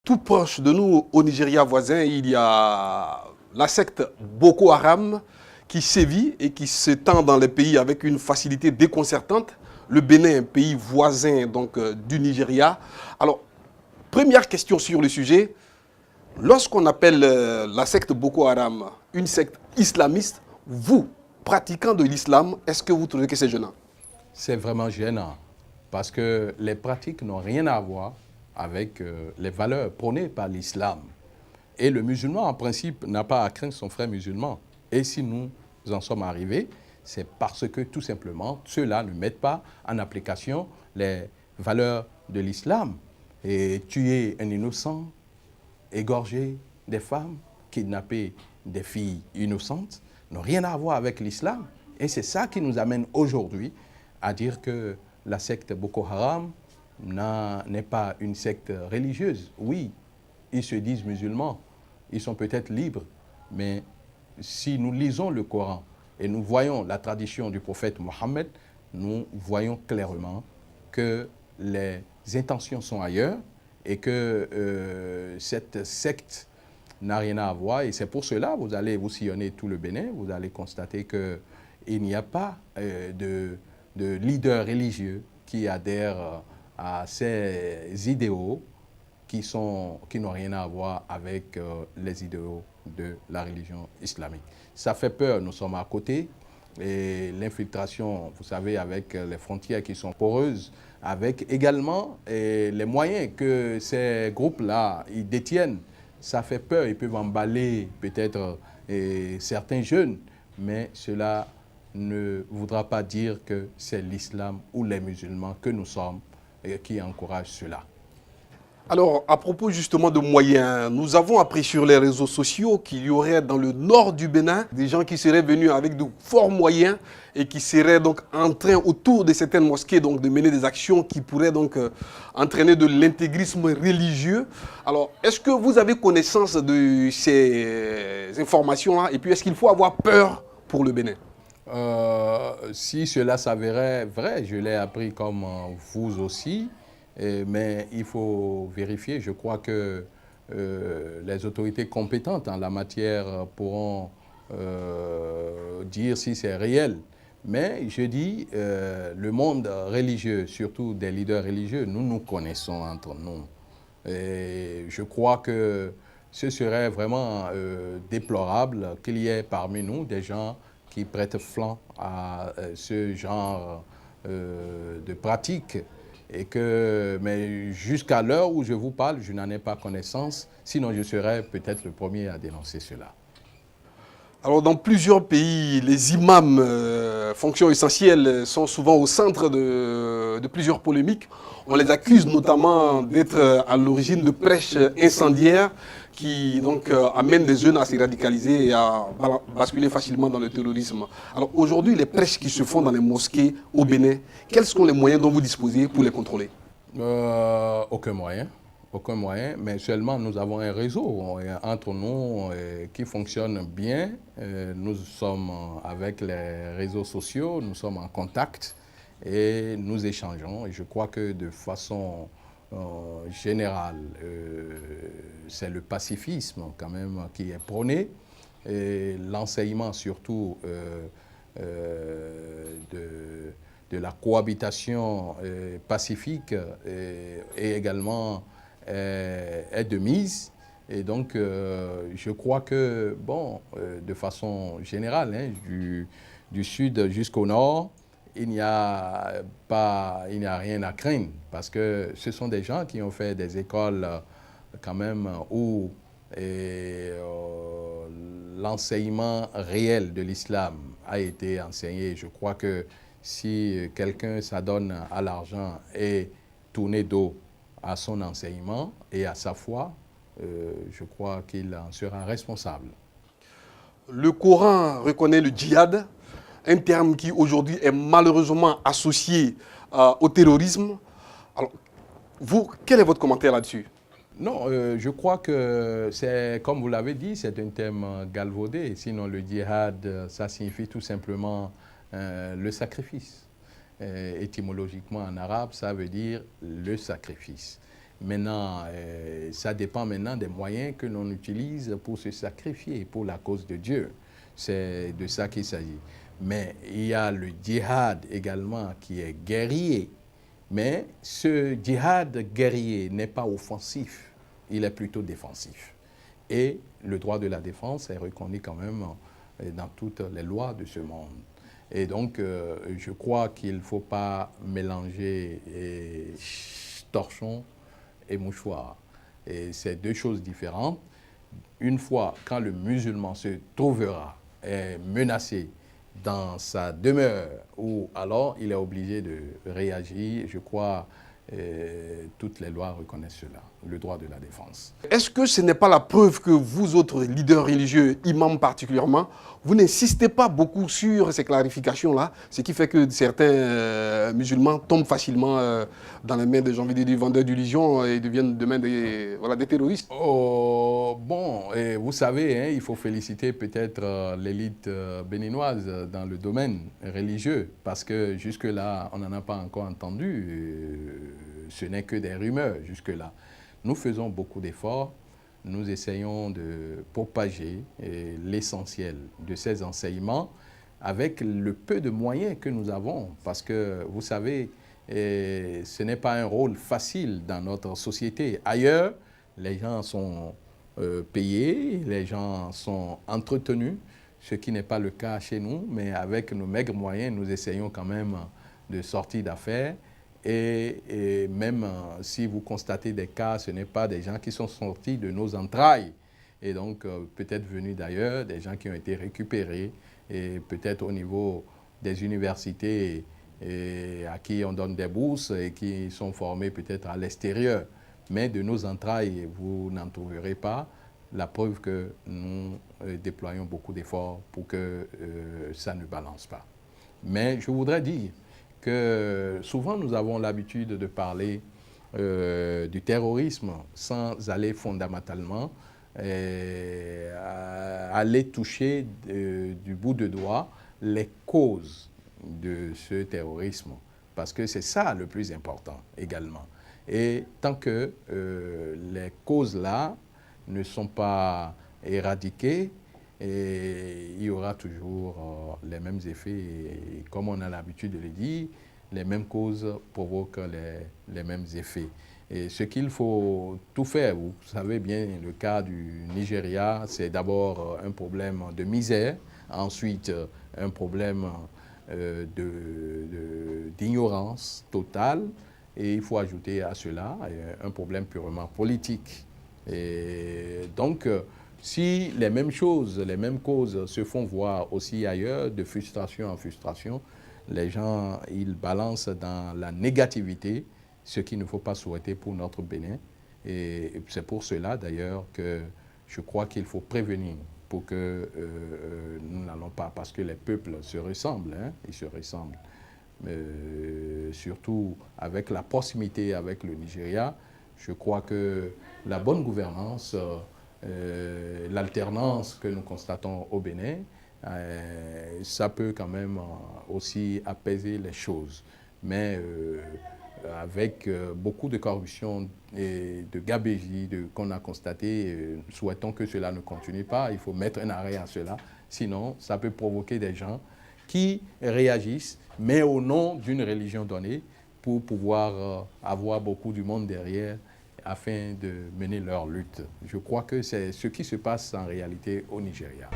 Tout proche de nous, au Nigeria voisin, il y a la secte Boko Haram qui sévit et qui s'étend dans les pays avec une facilité déconcertante. Le Bénin, un pays voisin du Nigeria. Alors, première question sur le sujet. Lorsqu'on appelle la secte Boko Haram une secte islamiste, vous, pratiquant de l'islam, est-ce que vous trouvez que c'est gênant? C'est vraiment gênant parce que les pratiques n'ont rien à voir avec les valeurs prônées par l'islam. Et le musulman, en principe, n'a pas à craindre son frère musulman. Et si nous en sommes arrivés, c'est parce que, tout simplement, ceux-là ne mettent pas en application les valeurs de l'islam. Et tuer un innocent, égorger des femmes, kidnapper des filles innocentes, n'ont rien à voir avec l'islam. Et c'est ça qui nous amène aujourd'hui à dire que la secte Boko Haram n'est pas une secte religieuse. Oui, ils se disent musulmans, ils sont peut-être libres, mais si nous lisons le Coran et nous voyons la tradition du prophète Mohammed, nous voyons clairement que les intentions sont ailleurs et que cette secte n'a rien à voir. Et c'est pour cela, vous sillonnez tout le Bénin, vous allez constater qu'il n'y a pas de leaders religieux qui adhèrent à ces idéaux qui n'ont rien à voir avec les idéaux de la religion islamique. Ça fait peur, nous sommes à côté. Et l'infiltration, vous savez, avec les frontières qui sont poreuses, avec également les moyens que ces groupes-là ils détiennent, ça fait peur. Ils peuvent emballer peut-être certains jeunes, mais cela ne voudra pas dire que c'est l'islam ou les musulmans que nous sommes qui encouragent cela. Alors, à propos justement de moyens, nous avons appris sur les réseaux sociaux qu'il y aurait dans le nord du Bénin des gens qui seraient venus avec de forts moyens et qui seraient donc en train, autour de certaines mosquées, donc, de mener des actions qui pourraient donc entraîner de l'intégrisme religieux. Alors, est-ce que vous avez connaissance de ces informations-là? Et puis, est-ce qu'il faut avoir peur pour le Bénin? Si cela s'avérait vrai, je l'ai appris comme vous aussi. Mais il faut vérifier. Je crois que les autorités compétentes en la matière pourront dire si c'est réel. Mais je dis, le monde religieux, surtout des leaders religieux, nous nous connaissons entre nous. Et je crois que ce serait vraiment déplorable qu'il y ait parmi nous des gens qui prêtent flanc à ce genre de pratiques. Mais jusqu'à l'heure où je vous parle, je n'en ai pas connaissance, sinon je serais peut-être le premier à dénoncer cela. Alors, dans plusieurs pays, les imams, fonctions essentielles, sont souvent au centre de plusieurs polémiques. On les accuse notamment d'être à l'origine de prêches incendiaires qui donc amènent des jeunes à se radicaliser et à basculer facilement dans le terrorisme. Alors aujourd'hui, les prêches qui se font dans les mosquées au Bénin, quels sont les moyens dont vous disposez pour les contrôler? Aucun moyen. Aucun moyen, mais seulement nous avons un réseau entre nous qui fonctionne bien. Nous sommes avec les réseaux sociaux, nous sommes en contact et nous échangeons. Et je crois que de façon générale, c'est le pacifisme quand même qui est prôné et l'enseignement surtout de la cohabitation pacifique et également est de mise. Et donc, je crois que, bon, de façon générale, hein, du sud jusqu'au nord, il n'y a rien à craindre parce que ce sont des gens qui ont fait des écoles quand même où l'enseignement réel de l'islam a été enseigné. Je crois que si quelqu'un s'adonne à l'argent et tourne dos à son enseignement et à sa foi, je crois qu'il en sera responsable. Le Coran reconnaît le djihad, un terme qui aujourd'hui est malheureusement associé au terrorisme. Alors, vous, quel est votre commentaire là-dessus? Non, je crois que c'est, comme vous l'avez dit, c'est un thème galvaudé. Sinon, le djihad, ça signifie tout simplement le sacrifice. Étymologiquement en arabe, ça veut dire le sacrifice. Maintenant, ça dépend maintenant des moyens que l'on utilise pour se sacrifier pour la cause de Dieu. C'est de ça qu'il s'agit. Mais il y a le djihad également qui est guerrier. Mais ce djihad guerrier n'est pas offensif, il est plutôt défensif. Et le droit de la défense est reconnu quand même dans toutes les lois de ce monde. Et donc, je crois qu'il ne faut pas mélanger torchon et mouchoir. Et c'est deux choses différentes. Une fois, quand le musulman se trouvera menacé dans sa demeure, ou alors il est obligé de réagir, je crois, toutes les lois reconnaissent cela, le droit de la défense. Est-ce que ce n'est pas la preuve que vous autres leaders religieux, imams particulièrement, vous n'insistez pas beaucoup sur ces clarifications-là, ce qui fait que certains musulmans tombent facilement dans les mains des gens, des vendeurs d'illusions et deviennent demain des terroristes? Oh, bon, et vous savez, hein, il faut féliciter peut-être l'élite béninoise dans le domaine religieux, parce que jusque-là, on n'en a pas encore entendu. Ce n'est que des rumeurs jusque-là. Nous faisons beaucoup d'efforts. Nous essayons de propager l'essentiel de ces enseignements avec le peu de moyens que nous avons. Parce que, vous savez, ce n'est pas un rôle facile dans notre société. Ailleurs, les gens sont payés, les gens sont entretenus, ce qui n'est pas le cas chez nous. Mais avec nos maigres moyens, nous essayons quand même de sortir d'affaires. Et même si vous constatez des cas, ce n'est pas des gens qui sont sortis de nos entrailles. Et donc, peut-être venus d'ailleurs, des gens qui ont été récupérés, et peut-être au niveau des universités et à qui on donne des bourses et qui sont formés peut-être à l'extérieur. Mais de nos entrailles, vous n'en trouverez pas. La preuve que nous déployons beaucoup d'efforts pour que ça ne balance pas. Mais je voudrais dire que souvent nous avons l'habitude de parler du terrorisme sans aller fondamentalement aller toucher du bout de doigt les causes de ce terrorisme, parce que c'est ça le plus important également. Et tant que les causes-là ne sont pas éradiquées, et il y aura toujours les mêmes effets. Et comme on a l'habitude de le dire, les mêmes causes provoquent les mêmes effets. Et ce qu'il faut tout faire, vous savez bien, le cas du Nigeria, c'est d'abord un problème de misère, ensuite un problème d'ignorance totale, et il faut ajouter à cela un problème purement politique. Et donc, si les mêmes choses, les mêmes causes se font voir aussi ailleurs, de frustration en frustration, les gens, ils balancent dans la négativité, ce qu'il ne faut pas souhaiter pour notre Bénin. Et c'est pour cela, d'ailleurs, que je crois qu'il faut prévenir pour que nous n'allons pas, parce que les peuples se ressemblent, hein, ils se ressemblent. Surtout avec la proximité avec le Nigeria, je crois que la bonne gouvernance, l'alternance que nous constatons au Bénin, ça peut quand même aussi apaiser les choses. Mais avec beaucoup de corruption et de gabegie qu'on a constaté, souhaitons que cela ne continue pas. Il faut mettre un arrêt à cela. Sinon, ça peut provoquer des gens qui réagissent, mais au nom d'une religion donnée, pour pouvoir avoir beaucoup du monde derrière afin de mener leur lutte. Je crois que c'est ce qui se passe en réalité au Nigeria.